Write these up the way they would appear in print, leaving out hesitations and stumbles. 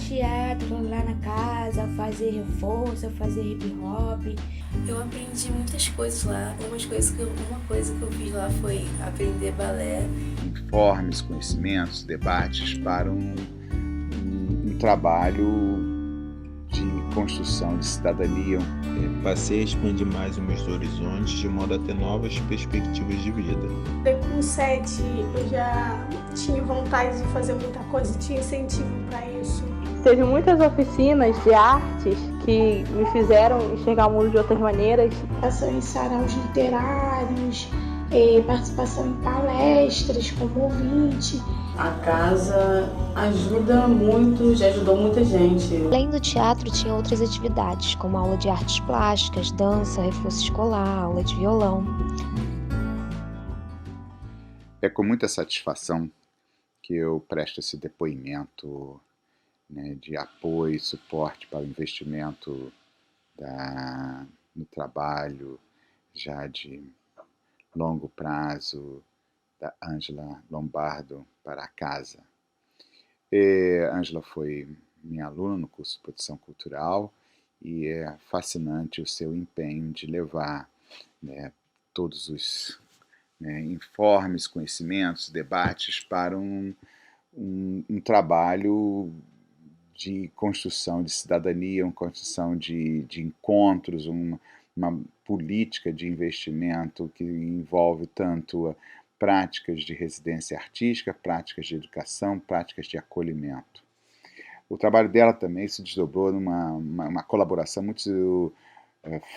teatro lá na casa, a fazer reforço, a fazer hip hop. Eu aprendi muitas coisas lá. Uma coisa que eu fiz lá foi aprender balé. Informes, conhecimentos, debates para um trabalho de construção de cidadania. Passei a expandir mais os meus horizontes de modo a ter novas perspectivas de vida. Com 7 eu já tinha vontade de fazer muita coisa, tinha incentivo para isso. Teve muitas oficinas de artes que me fizeram enxergar o mundo de outras maneiras. Participação em saraus literários, participação em palestras como ouvinte. A casa ajuda muito, já ajudou muita gente. Além do teatro, tinha outras atividades, como aula de artes plásticas, dança, reforço escolar, aula de violão. É com muita satisfação que eu presto esse depoimento, né, de apoio e suporte para o investimento no trabalho já de longo prazo da Ângela Lombardo para a casa. Ângela foi minha aluna no curso de produção cultural e é fascinante o seu empenho de levar, né, todos os, né, informes, conhecimentos, debates para um trabalho de construção de cidadania, uma construção de encontros, uma política de investimento que envolve tanto práticas de residência artística, práticas de educação, práticas de acolhimento. O trabalho dela também se desdobrou numa colaboração muito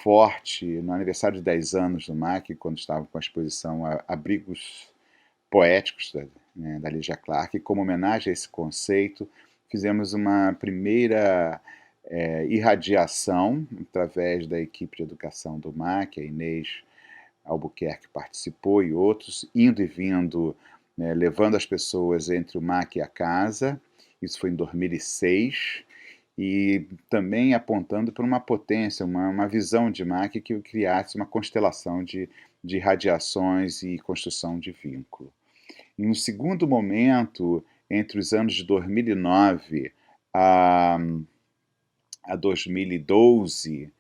forte no aniversário de 10 anos do MAC, quando estava com a exposição Abrigos Poéticos, da Lígia Clark, e como homenagem a esse conceito, fizemos uma primeira irradiação através da equipe de educação do MAC, a Inês Albuquerque participou e outros, indo e vindo, né, levando as pessoas entre o MAC e a casa. Isso foi em 2006, e também apontando para uma potência, uma visão de MAC que criasse uma constelação de radiações e construção de vínculo. Em um segundo momento, entre os anos de 2009 a 2012,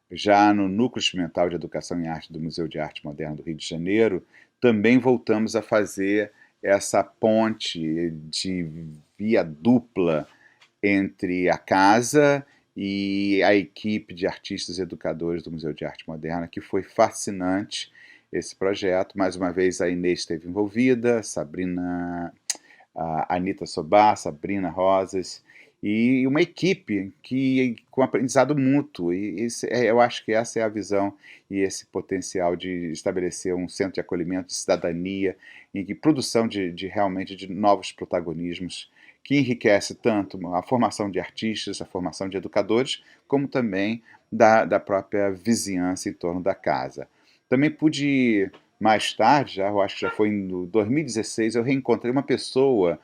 já no Núcleo Experimental de Educação em Arte do Museu de Arte Moderna do Rio de Janeiro, também voltamos a fazer essa ponte de via dupla entre a casa e a equipe de artistas e educadores do Museu de Arte Moderna, que foi fascinante esse projeto. Mais uma vez a Inês esteve envolvida, a Anita Sobá, Sabrina Rosas, e uma equipe com aprendizado mútuo, e eu acho que essa é a visão e esse potencial de estabelecer um centro de acolhimento, de cidadania, e de produção realmente de novos protagonismos, que enriquece tanto a formação de artistas, a formação de educadores, como também da própria vizinhança em torno da casa. Também pude, mais tarde, eu acho que já foi em 2016, eu reencontrei uma pessoa,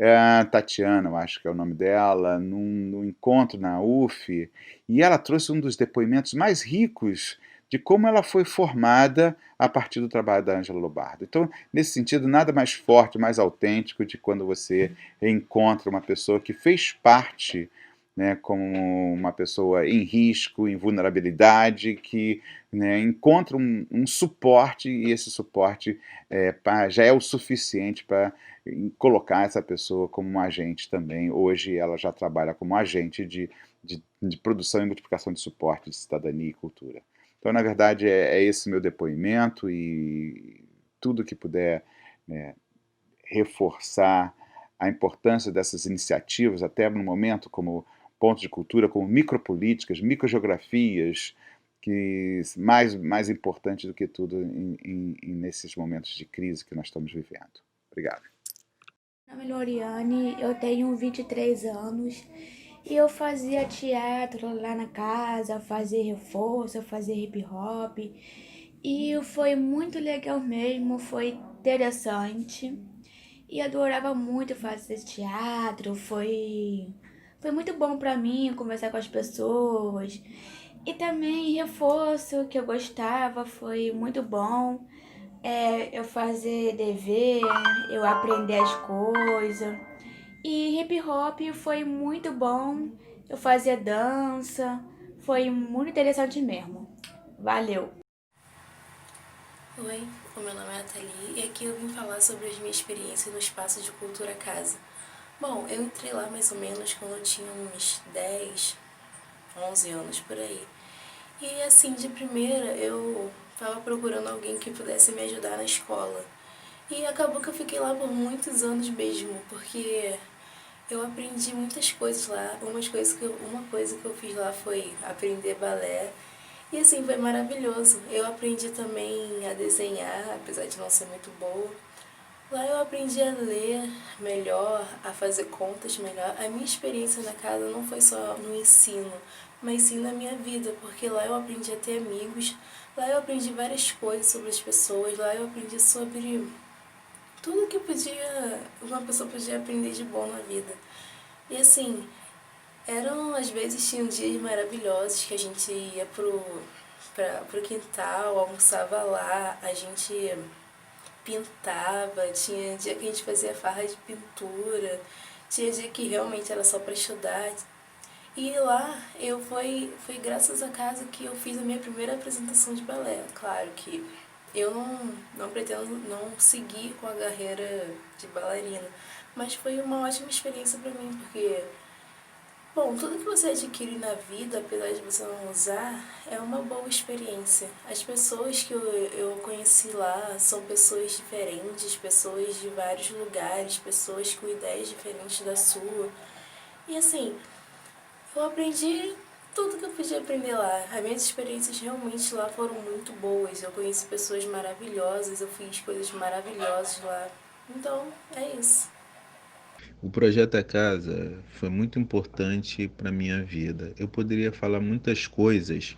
a Tatiana, eu acho que é o nome dela, num encontro na UF, e ela trouxe um dos depoimentos mais ricos de como ela foi formada a partir do trabalho da Ângela Lombardo. Então, nesse sentido, nada mais forte, mais autêntico de quando você encontra uma pessoa que fez parte, né, como uma pessoa em risco, em vulnerabilidade, que, né, encontra um suporte, e esse suporte já é o suficiente para colocar essa pessoa como um agente também. Hoje ela já trabalha como agente de produção e multiplicação de suporte de cidadania e cultura. Então, na verdade, é esse meu depoimento, e tudo que puder, né, reforçar a importância dessas iniciativas, até no momento como pontos de cultura, como micropolíticas, microgeografias, que mais importante do que tudo nesses momentos de crise que nós estamos vivendo. Obrigado. Meu nome é Loriane, eu tenho 23 anos e eu fazia teatro lá na casa, fazia reforço, fazia hip hop, e foi muito legal mesmo, foi interessante e eu adorava muito fazer teatro, foi muito bom pra mim conversar com as pessoas, e também reforço que eu gostava, foi muito bom. Eu fazer dever, eu aprender as coisas. E hip hop foi muito bom, eu fazia dança, foi muito interessante mesmo. Valeu! Oi, o meu nome é Nathalie e aqui eu vim falar sobre as minhas experiências no Espaço de Cultura Casa. Bom, eu entrei lá mais ou menos quando eu tinha uns 10, 11 anos por aí. E assim, de primeira eu estava procurando alguém que pudesse me ajudar na escola. E acabou que eu fiquei lá por muitos anos mesmo, porque eu aprendi muitas coisas lá. Uma coisa que eu fiz lá foi aprender balé. E assim, foi maravilhoso. Eu aprendi também a desenhar, apesar de não ser muito boa. Lá eu aprendi a ler melhor, a fazer contas melhor. A minha experiência na casa não foi só no ensino, mas sim na minha vida, porque lá eu aprendi a ter amigos, lá eu aprendi várias coisas sobre as pessoas, lá eu aprendi sobre tudo que uma pessoa podia aprender de bom na vida. E assim, às vezes tinham dias maravilhosos que a gente ia pro quintal, almoçava lá, a gente pintava, tinha dia que a gente fazia farra de pintura, tinha dia que realmente era só para estudar. E lá foi graças à casa que eu fiz a minha primeira apresentação de balé. Claro que eu não pretendo não seguir com a carreira de bailarina, mas foi uma ótima experiência para mim, porque bom, tudo que você adquire na vida, apesar de você não usar, é uma boa experiência. As pessoas que eu conheci lá são pessoas diferentes, pessoas de vários lugares, pessoas com ideias diferentes da sua. E assim, eu aprendi tudo que eu podia aprender lá. As minhas experiências realmente lá foram muito boas. Eu conheci pessoas maravilhosas, eu fiz coisas maravilhosas lá. Então, é isso. O projeto A Casa foi muito importante para minha vida. Eu poderia falar muitas coisas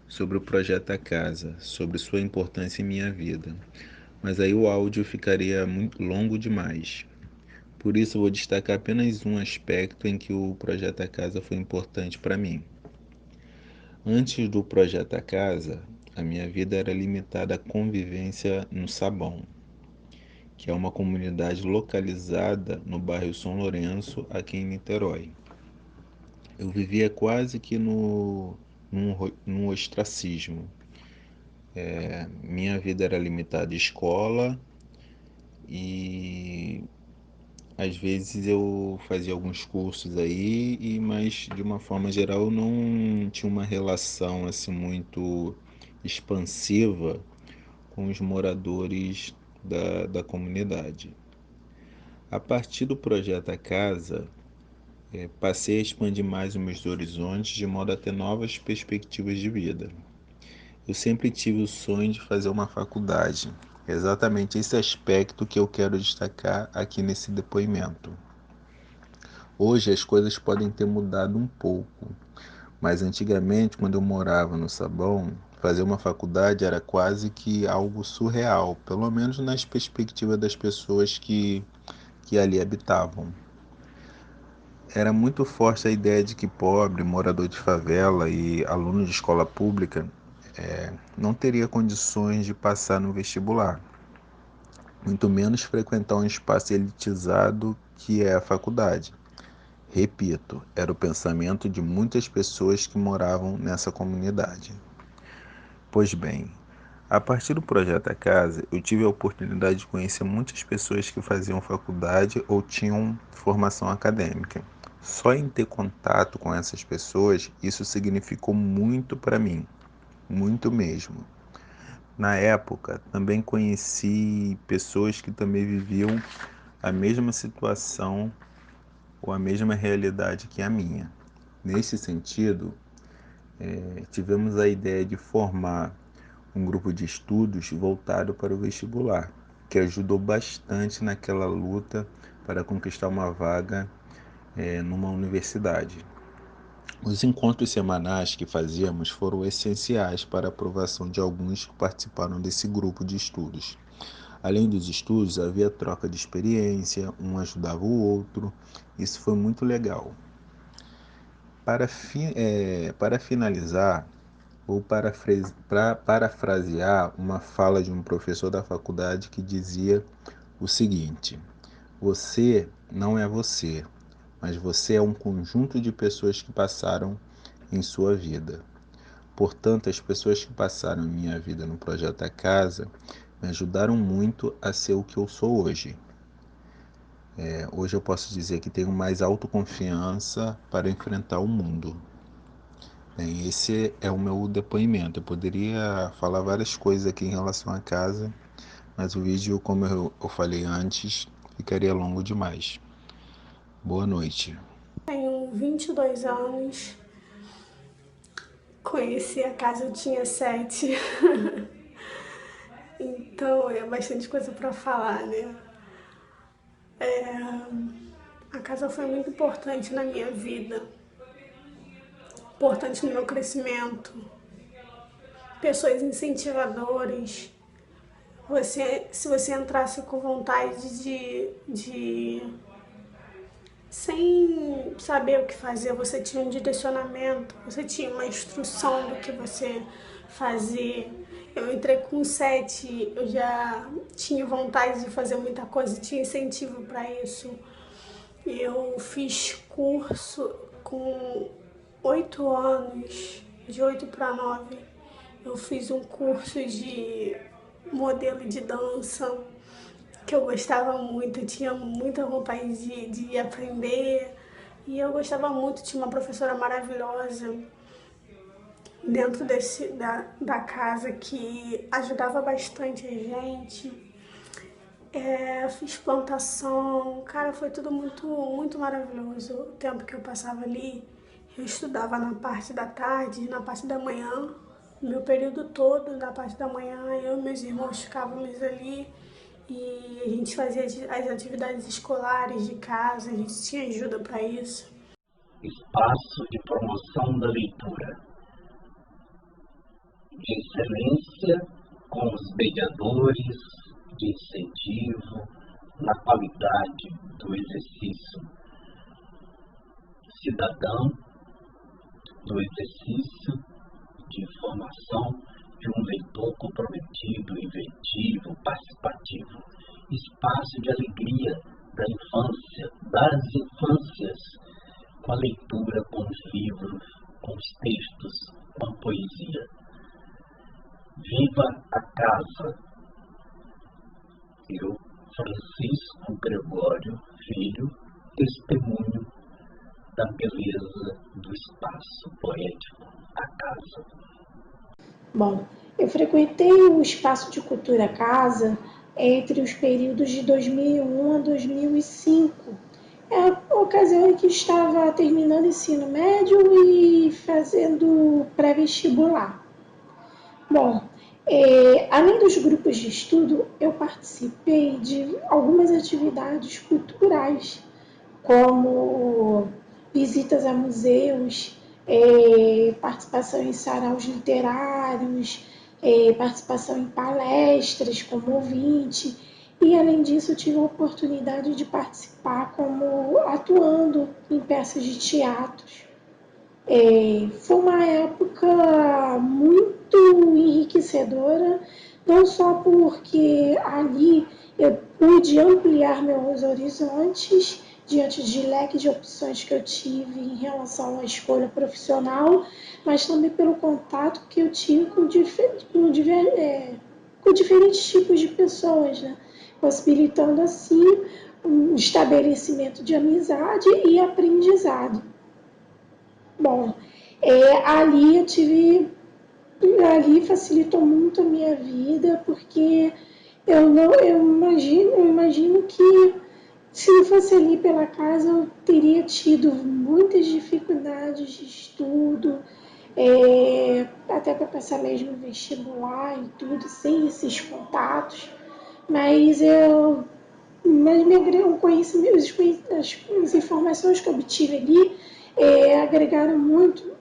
sobre o projeto A Casa, sobre sua importância em minha vida, mas aí o áudio ficaria muito longo demais. Por isso, vou destacar apenas um aspecto em que o projeto A Casa foi importante para mim. Antes do projeto A Casa, a minha vida era limitada à convivência no Sabão, que é uma comunidade localizada no bairro São Lourenço, aqui em Niterói. Eu vivia quase que num ostracismo. Minha vida era limitada à escola e às vezes eu fazia alguns cursos aí, mas de uma forma geral eu não tinha uma relação assim muito expansiva com os moradores da comunidade. A partir do projeto A Casa, passei a expandir mais os meus horizontes de modo a ter novas perspectivas de vida. Eu sempre tive o sonho de fazer uma faculdade. É exatamente esse aspecto que eu quero destacar aqui nesse depoimento. Hoje as coisas podem ter mudado um pouco, mas antigamente, quando eu morava no Sabão, fazer uma faculdade era quase que algo surreal, pelo menos nas perspectivas das pessoas que ali habitavam. Era muito forte a ideia de que pobre, morador de favela e aluno de escola pública não teria condições de passar no vestibular, muito menos frequentar um espaço elitizado que é a faculdade. Repito, era o pensamento de muitas pessoas que moravam nessa comunidade. Pois bem, a partir do projeto A Casa, eu tive a oportunidade de conhecer muitas pessoas que faziam faculdade ou tinham formação acadêmica. Só em ter contato com essas pessoas, isso significou muito para mim, muito mesmo. Na época, também conheci pessoas que também viviam a mesma situação ou a mesma realidade que a minha. Nesse sentido, tivemos a ideia de formar um grupo de estudos voltado para o vestibular, que ajudou bastante naquela luta para conquistar uma vaga numa universidade. Os encontros semanais que fazíamos foram essenciais para a aprovação de alguns que participaram desse grupo de estudos. Além dos estudos, havia troca de experiência, um ajudava o outro, isso foi muito legal. Para finalizar, vou parafrasear uma fala de um professor da faculdade que dizia o seguinte: você não é você, mas você é um conjunto de pessoas que passaram em sua vida. Portanto, as pessoas que passaram em minha vida no Projeto A Casa me ajudaram muito a ser o que eu sou hoje. Hoje eu posso dizer que tenho mais autoconfiança para enfrentar o mundo. Bem, esse é o meu depoimento. Eu poderia falar várias coisas aqui em relação à casa, mas o vídeo, como eu falei antes, ficaria longo demais. Boa noite. Tenho 22 anos. Conheci a casa, eu tinha 7. Então é bastante coisa para falar, né? A casa foi muito importante na minha vida. Importante no meu crescimento. Pessoas incentivadoras. Se você entrasse com vontade de sem saber o que fazer, você tinha um direcionamento, você tinha uma instrução do que você fazer. Eu entrei com 7, eu já tinha vontade de fazer muita coisa, tinha incentivo para isso. Eu fiz curso com 8 anos, de 8 para 9. Eu fiz um curso de modelo de dança, que eu gostava muito, eu tinha muita vontade de aprender. E eu gostava muito, tinha uma professora maravilhosa dentro da casa que ajudava bastante a gente. Fiz plantação, cara, foi tudo muito, muito maravilhoso. O tempo que eu passava ali, eu estudava na parte da tarde, na parte da manhã, meu período todo, na parte da manhã, eu e meus irmãos ficávamos ali e a gente fazia as atividades escolares de casa, a gente tinha ajuda para isso. Espaço de promoção da leitura, de excelência com os mediadores de incentivo na qualidade do exercício cidadão, do exercício de informação de um leitor comprometido, inventivo, participativo, espaço de alegria da infância, das infâncias, com a leitura, com os livros, com os textos, com a poesia. Viva a casa! Eu, Francisco Gregório Filho, testemunho da beleza do espaço poético, a casa. Bom, eu frequentei o Espaço de Cultura Casa entre os períodos de 2001 a 2005. É a ocasião em que estava terminando o ensino médio e fazendo pré-vestibular. Bom, além dos grupos de estudo, eu participei de algumas atividades culturais, como visitas a museus, participação em saraus literários, participação em palestras como ouvinte, e além disso eu tive a oportunidade de participar atuando em peças de teatro. Foi uma época muito enriquecedora, não só porque ali eu pude ampliar meus horizontes diante de leque de opções que eu tive em relação à escolha profissional, mas também pelo contato que eu tive com diferentes tipos de pessoas, né? Possibilitando assim um estabelecimento de amizade e aprendizado. Bom, ali facilitou muito a minha vida, porque eu imagino que se não fosse ali pela casa, eu teria tido muitas dificuldades de estudo, até para passar mesmo vestibular e tudo, sem esses contatos. Mas meu conhecimento, as informações que eu obtive ali agregaram muito,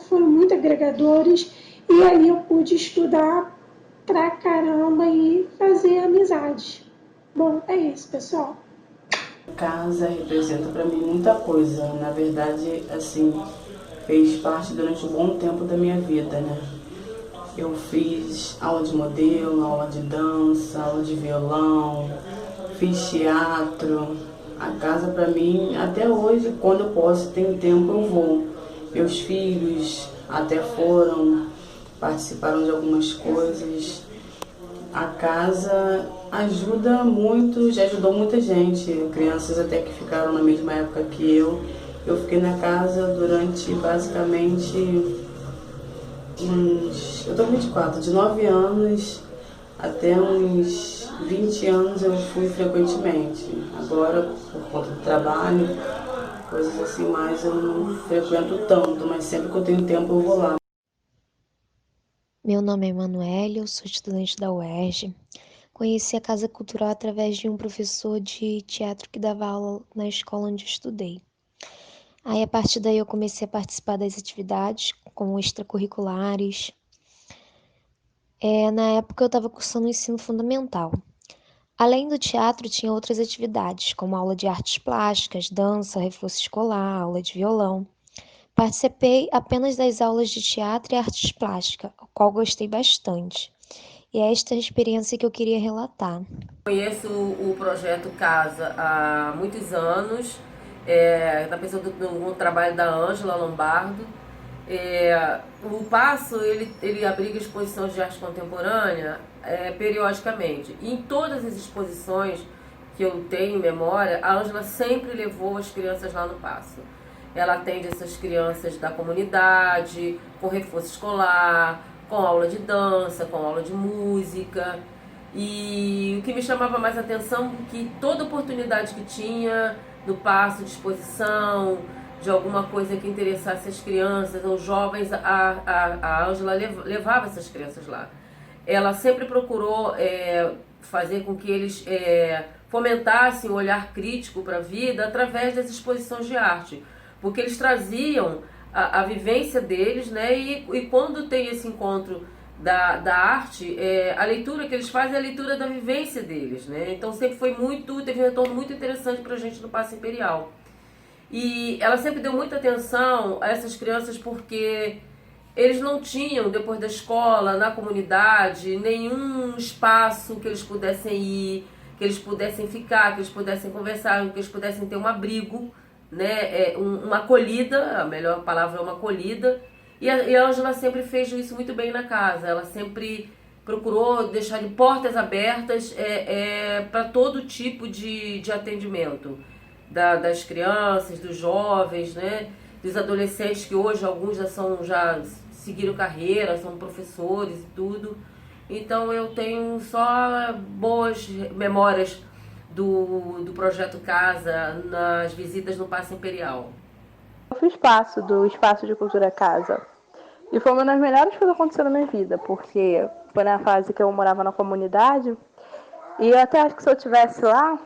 foram muito agregadores, e ali eu pude estudar pra caramba e fazer amizades. Bom, é isso, pessoal. Casa representa para mim muita coisa. Na verdade, assim, fez parte durante um bom tempo da minha vida, né? Eu fiz aula de modelo, aula de dança, aula de violão, fiz teatro, A casa para mim, até hoje, quando eu posso, tenho tempo, eu vou. Meus filhos até foram, participaram de algumas coisas. A casa ajuda muito, já ajudou muita gente, crianças até que ficaram na mesma época que eu. Eu fiquei na casa durante basicamente eu tô com 24, de 9 anos até uns 20 anos eu fui frequentemente. Agora, por conta do trabalho, coisas assim mais, eu não frequento tanto, mas sempre que eu tenho tempo eu vou lá. Meu nome é Emanuele, eu sou estudante da UERJ. Conheci a Casa Cultural através de um professor de teatro que dava aula na escola onde eu estudei. Aí, a partir daí, eu comecei a participar das atividades como extracurriculares. Na época, eu estava cursando o ensino fundamental. Além do teatro, tinha outras atividades, como aula de artes plásticas, dança, reforço escolar, aula de violão. Participei apenas das aulas de teatro e artes plásticas, o qual gostei bastante. E é esta a experiência que eu queria relatar. Conheço o projeto Casa há muitos anos, na pessoa do trabalho da Ângela Lombardo. O Paço ele abriga exposições de arte contemporânea periodicamente. E em todas as exposições que eu tenho em memória, a Ângela sempre levou as crianças lá no Paço. Ela atende essas crianças da comunidade, com reforço escolar, com aula de dança, com aula de música. E o que me chamava mais atenção é que toda oportunidade que tinha no Paço de exposição, de alguma coisa que interessasse as crianças ou jovens, a Ângela levava essas crianças lá. Ela sempre procurou fazer com que eles fomentassem o olhar crítico para a vida através das exposições de arte, porque eles traziam a vivência deles, né? E quando tem esse encontro da arte, a leitura que eles fazem é a leitura da vivência deles, né? Então sempre teve um retorno muito interessante para a gente no Paço Imperial. E ela sempre deu muita atenção a essas crianças porque eles não tinham, depois da escola, na comunidade, nenhum espaço que eles pudessem ir, que eles pudessem ficar, que eles pudessem conversar, que eles pudessem ter um abrigo, né? Uma acolhida, a melhor palavra é uma acolhida. E a Ângela sempre fez isso muito bem na casa. Ela sempre procurou deixar de portas abertas para todo tipo de atendimento. Das crianças, dos jovens, né? Dos adolescentes, que hoje alguns já seguiram carreira, são professores e tudo. Então eu tenho só boas memórias do Projeto Casa nas visitas no Paço Imperial. Eu fiz parte do Espaço de Cultura Casa. E foi uma das melhores coisas que aconteceu na minha vida, porque foi na fase que eu morava na comunidade. E eu até acho que se eu estivesse lá,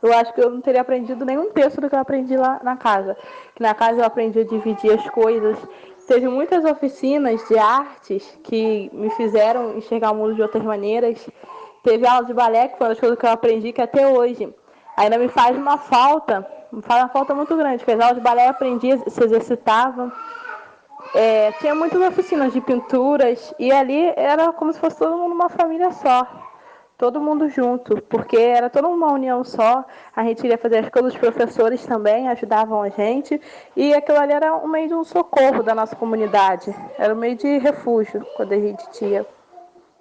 eu acho que eu não teria aprendido nenhum terço do que eu aprendi lá na casa. Que na casa eu aprendi a dividir as coisas. Teve muitas oficinas de artes que me fizeram enxergar o mundo de outras maneiras. Teve aula de balé, que foi uma das coisas que eu aprendi, que até hoje ainda me faz uma falta muito grande, porque as aulas de balé eu aprendi, se exercitava. Tinha muitas oficinas de pinturas, e ali era como se fosse todo mundo uma família só. Todo mundo junto, porque era toda uma união só. A gente iria fazer as coisas, os professores também ajudavam a gente. E aquilo ali era um meio de um socorro da nossa comunidade. Era um meio de refúgio, quando a gente tinha.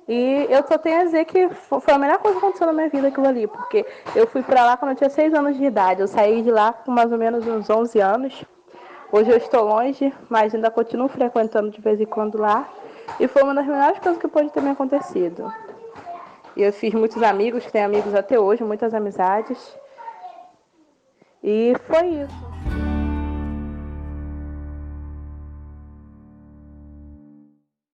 E eu só tenho a dizer que foi a melhor coisa que aconteceu na minha vida aquilo ali, porque eu fui para lá quando eu tinha 6 anos de idade. Eu saí de lá com mais ou menos uns 11 anos. Hoje eu estou longe, mas ainda continuo frequentando de vez em quando lá. E foi uma das melhores coisas que pode ter me acontecido. E eu fiz muitos amigos, tenho amigos até hoje, muitas amizades. E foi isso.